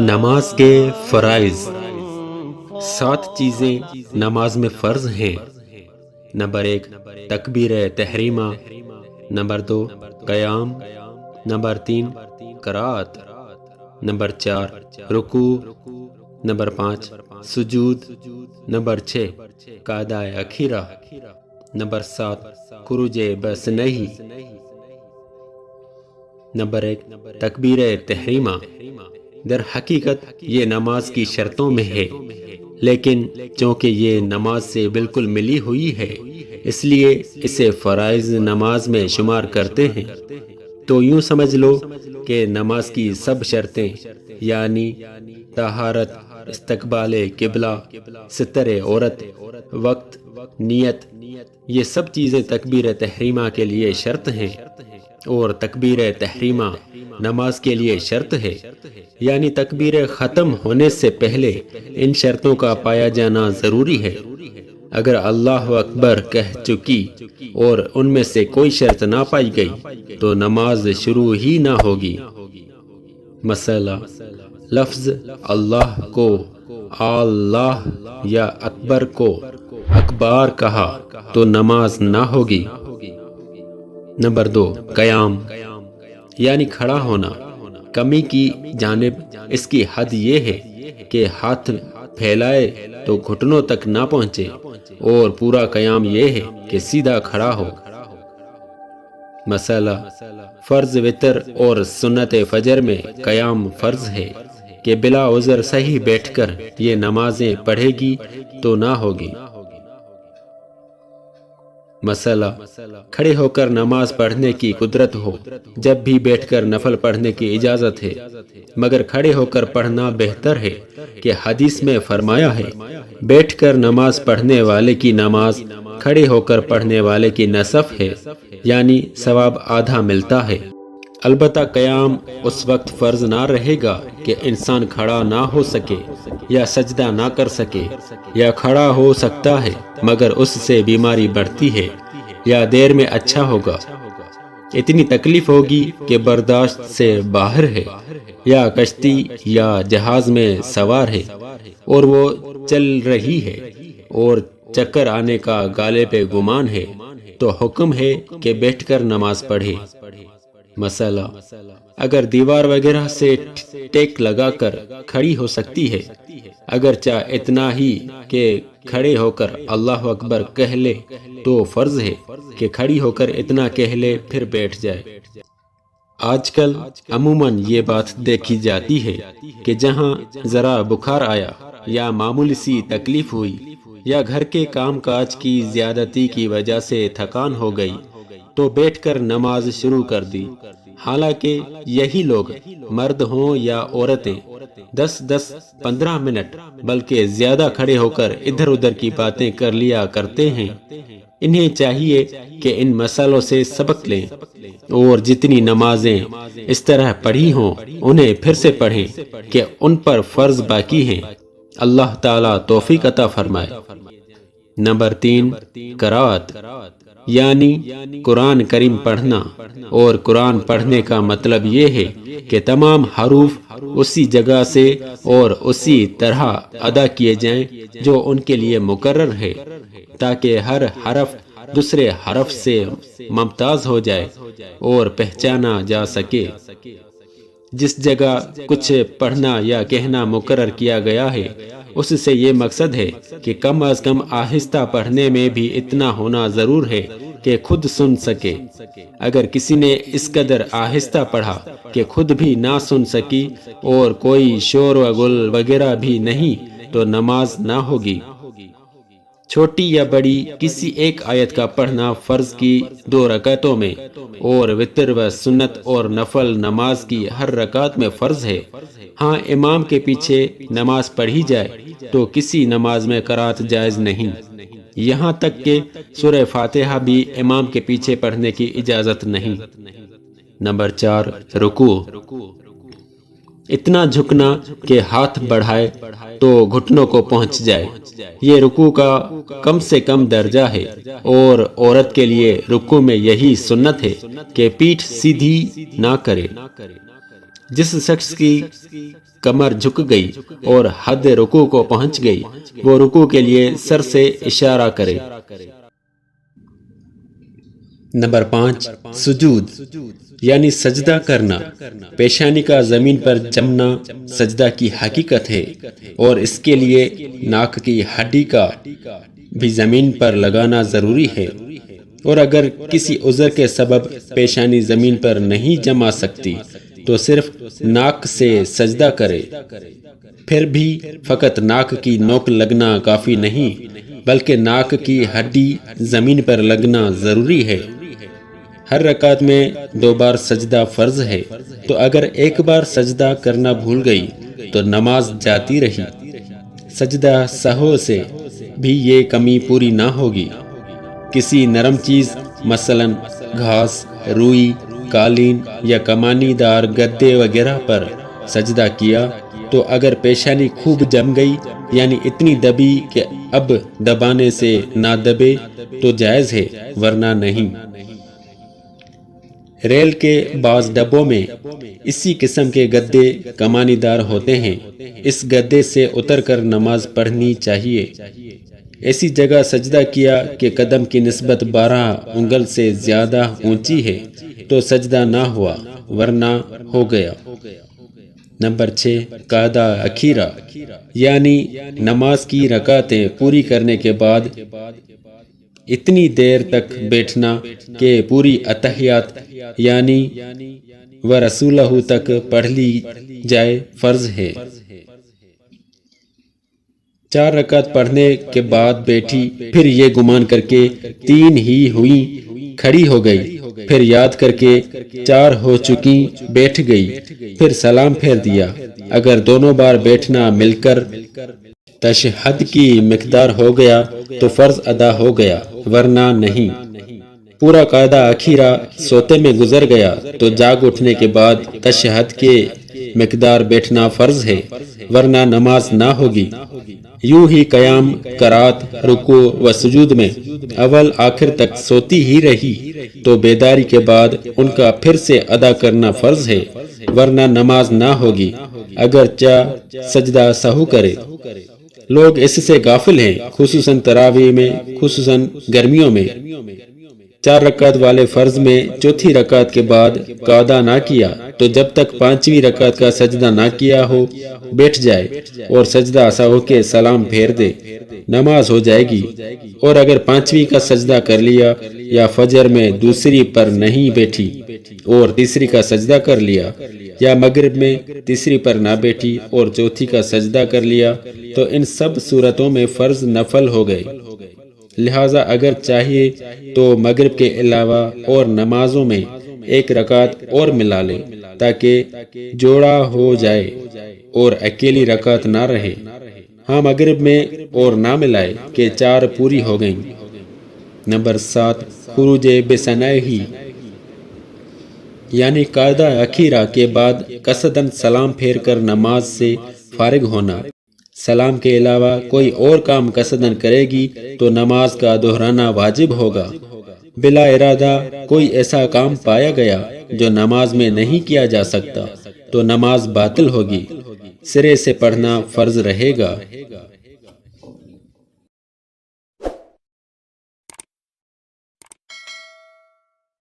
نماز کے فرائض 7 چیزیں نماز میں فرض ہیں۔ نمبر 1 تکبیر تحریمہ، نمبر 2 قیام، نمبر 3 قرات، نمبر 4 رکوع، نمبر 5 سجود، نمبر 6 قعدہ اخیرہ، نمبر 7 خروج بسنہی۔ نمبر 1 تکبیر تحریمہ۔ در حقیقت یہ نماز کی شرطوں میں ہے، لیکن چونکہ یہ نماز سے بالکل ملی ہوئی ہے اس لیے اسے فرائض نماز میں شمار کرتے ہیں۔ تو یوں سمجھ لو کہ نماز کی سب شرطیں یعنی طہارت، استقبال قبلہ، ستر عورت، وقت، نیت، یہ سب چیزیں تکبیر تحریمہ کے لیے شرط ہیں، اور تکبیر تحریمہ نماز کے لیے شرط ہے، یعنی تکبیر ختم ہونے سے پہلے ان شرطوں کا پایا جانا ضروری ہے۔ اگر اللہ اکبر کہہ چکی اور ان میں سے کوئی شرط نہ پائی گئی تو نماز شروع ہی نہ ہوگی۔ مسئلہ: لفظ اللہ کو اللہ یا اکبر کو اکبار کہا تو نماز نہ ہوگی۔ نمبر 2 قیام یعنی کھڑا ہونا۔ کمی کی جانب اس کی حد یہ ہے کہ ہاتھ پھیلائے تو گھٹنوں تک نہ پہنچے، اور پورا قیام یہ ہے کہ سیدھا کھڑا ہو۔ مسئلہ: فرض وتر اور سنت فجر میں قیام فرض ہے کہ بلا عذر صحیح بیٹھ کر یہ نمازیں پڑھے گی تو نہ ہوگی۔ مسئلہ: کھڑے ہو کر نماز پڑھنے کی قدرت ہو جب بھی بیٹھ کر نفل پڑھنے کی اجازت ہے، مگر کھڑے ہو کر پڑھنا بہتر ہے کہ حدیث میں فرمایا ہے بیٹھ کر نماز پڑھنے والے کی نماز کھڑے ہو کر پڑھنے والے کی نصف ہے، یعنی ثواب آدھا ملتا ہے۔ البتہ قیام اس وقت فرض نہ رہے گا کہ انسان کھڑا نہ ہو سکے یا سجدہ نہ کر سکے، یا کھڑا ہو سکتا ہے مگر اس سے بیماری بڑھتی ہے، یا دیر میں اچھا ہوگا، اتنی تکلیف ہوگی کہ برداشت سے باہر ہے، یا کشتی یا جہاز میں سوار ہے اور وہ چل رہی ہے اور چکر آنے کا گالے پہ گمان ہے، تو حکم ہے کہ بیٹھ کر نماز پڑھے۔ مسئلہ: اگر دیوار وغیرہ سے ٹیک لگا کر کھڑی ہو سکتی ہے، اگرچہ اتنا ہی کہ کھڑے ہو کر اللہ اکبر کہہ لے تو فرض ہے کہ کھڑی ہو کر اتنا کہہ لے پھر بیٹھ جائے۔ آج کل عموماً یہ بات دیکھی جاتی ہے کہ جہاں ذرا بخار آیا یا معمولی سی تکلیف ہوئی یا گھر کے کام کاج کی زیادتی کی وجہ سے تھکان ہو گئی تو بیٹھ کر نماز شروع کر دی، حالانکہ یہی لوگ مرد ہوں یا عورتیں 10-15 منٹ بلکہ زیادہ کھڑے ہو کر ادھر ادھر کی باتیں کر لیا کرتے ہیں۔ انہیں چاہیے کہ ان مسئلوں سے سبق لیں اور جتنی نمازیں اس طرح پڑھی ہوں انہیں پھر سے پڑھیں کہ ان پر فرض باقی ہیں۔ اللہ تعالیٰ توفیق عطا فرمائے۔ نمبر 3 قرات یعنی قرآن کریم پڑھنا، اور قرآن پڑھنے کا مطلب یہ ہے کہ تمام حروف اسی جگہ سے اور اسی طرح ادا کیے جائیں جو ان کے لیے مقرر ہے، تاکہ ہر حرف دوسرے حرف سے ممتاز ہو جائے اور پہچانا جا سکے۔ جس جگہ کچھ پڑھنا یا کہنا مقرر کیا گیا ہے اس سے یہ مقصد ہے کہ کم از کم آہستہ پڑھنے میں بھی اتنا ہونا ضرور ہے کہ خود سن سکے۔ اگر کسی نے اس قدر آہستہ پڑھا کہ خود بھی نہ سن سکی اور کوئی شور و غل وغیرہ بھی نہیں تو نماز نہ ہوگی۔ چھوٹی یا بڑی کسی ایک آیت کا پڑھنا فرض کی 2 رکعتوں میں اور وتر و سنت اور نفل نماز کی ہر رکعت میں فرض ہے۔ ہاں امام کے پیچھے نماز پڑھی جائے تو کسی نماز میں قرات جائز نہیں، یہاں تک کہ سورہ فاتحہ بھی امام کے پیچھے پڑھنے کی اجازت نہیں۔ نمبر 4 رکوع اتنا جھکنا کہ ہاتھ بڑھائے تو گھٹنوں کو پہنچ جائے۔ یہ رکوع کا کم سے کم درجہ ہے، اور عورت کے لیے رکوع میں یہی سنت ہے کہ پیٹھ سیدھی نہ کرے۔ جس شخص کی کمر جھک گئی اور حد رکوع کو پہنچ گئی، وہ رکوع کے لیے سر سے اشارہ کرے۔ نمبر 5، سجود یعنی سجدہ کرنا۔ پیشانی کا زمین پر جمنا سجدہ کی حقیقت ہے، اور اس کے لیے ناک کی ہڈی کا بھی زمین پر لگانا ضروری ہے، اور اگر کسی عذر کے سبب پیشانی زمین پر نہیں جما سکتی تو صرف ناک سے سجدہ کرے۔ پھر بھی فقط ناک کی نوک لگنا کافی نہیں، بلکہ ناک کی ہڈی زمین پر لگنا ضروری ہے۔ ہر رکعت میں 2 بار سجدہ فرض ہے، تو اگر ایک بار سجدہ کرنا بھول گئی تو نماز جاتی رہی۔ سجدہ سہو سے بھی یہ کمی پوری نہ ہوگی۔ کسی نرم چیز مثلا گھاس، روئی، قالین یا کمانی دار گدے وغیرہ پر سجدہ کیا تو اگر پیشانی خوب جم گئی، یعنی اتنی دبی کہ اب دبانے سے نہ دبے، تو جائز ہے، ورنہ نہیں۔ ریل کے بعض ڈبوں میں اسی قسم کے گدے کمانی دار ہوتے ہیں، اس گدے سے اتر کر نماز پڑھنی چاہیے۔ ایسی جگہ سجدہ کیا کہ قدم کی نسبت 12 انگل سے زیادہ اونچی ہے تو سجدہ نہ ہوا، ورنہ ہو گیا۔ نمبر 6، قاعدہ اخیرہ یعنی نماز کی رکعتیں پوری کرنے کے بعد اتنی دیر تک بیٹھنا کہ پوری اتحیات یعنی ورسولہ تک پڑھ لی جائے فرض ہے۔ 4 رکعت پڑھنے کے بعد بیٹھی، پھر یہ گمان کر کے 3 ہی ہوئی، کھڑی ہو گئی، پھر یاد کر کے 4 ہو چکی، بیٹھ گئی، پھر سلام پھیر دیا۔ اگر دونوں بار بیٹھنا مل کر تشہد کی مقدار ہو گیا تو فرض ادا ہو گیا، ورنہ نہیں۔ پورا قاعدہ اخیرہ سوتے میں گزر گیا تو جاگ اٹھنے کے بعد تشہد کے مقدار بیٹھنا فرض ہے، ورنہ نماز نہ ہوگی۔ یوں ہی قیام، قرات، رکوع و سجود میں اول آخر تک سوتی ہی رہی تو بیداری کے بعد ان کا پھر سے ادا کرنا فرض ہے، ورنہ نماز نہ ہوگی، اگرچہ سجدہ سہو کرے۔ لوگ اس سے غافل ہیں، خصوصاً تراویح میں، خصوصاً گرمیوں میں۔ 4 رکعت والے فرض میں چوتھی رکعت کے بعد قعدہ نہ کیا تو جب تک 5ویں رکعت کا سجدہ نہ کیا ہو بیٹھ جائے اور سجدہ سہو کے سلام پھیر دے، نماز ہو جائے گی۔ اور اگر 5ویں کا سجدہ کر لیا یا فجر میں دوسری پر نہیں بیٹھی اور تیسری کا سجدہ کر لیا، یا مغرب میں تیسری پر نہ بیٹھی اور چوتھی کا سجدہ کر لیا، تو ان سب صورتوں میں فرض نفل ہو گئے۔ لہٰذا اگر چاہیے تو مغرب کے علاوہ اور نمازوں میں 1 رکعت اور ملا لے تاکہ جوڑا ہو جائے اور اکیلی رکعت نہ رہے۔ ہاں، مغرب میں اور نہ ملائے کہ 4 پوری ہو گئیں۔ نمبر 7، خروج بسنائہی یعنی قاعدہ اخیرہ کے بعد قصداً سلام پھیر کر نماز سے فارغ ہونا۔ سلام کے علاوہ کوئی اور کام قصداً کرے گی تو نماز کا دہرانا واجب ہوگا۔ بلا ارادہ کوئی ایسا کام پایا گیا جو نماز میں نہیں کیا جا سکتا تو نماز باطل ہوگی، سرے سے پڑھنا فرض رہے گا۔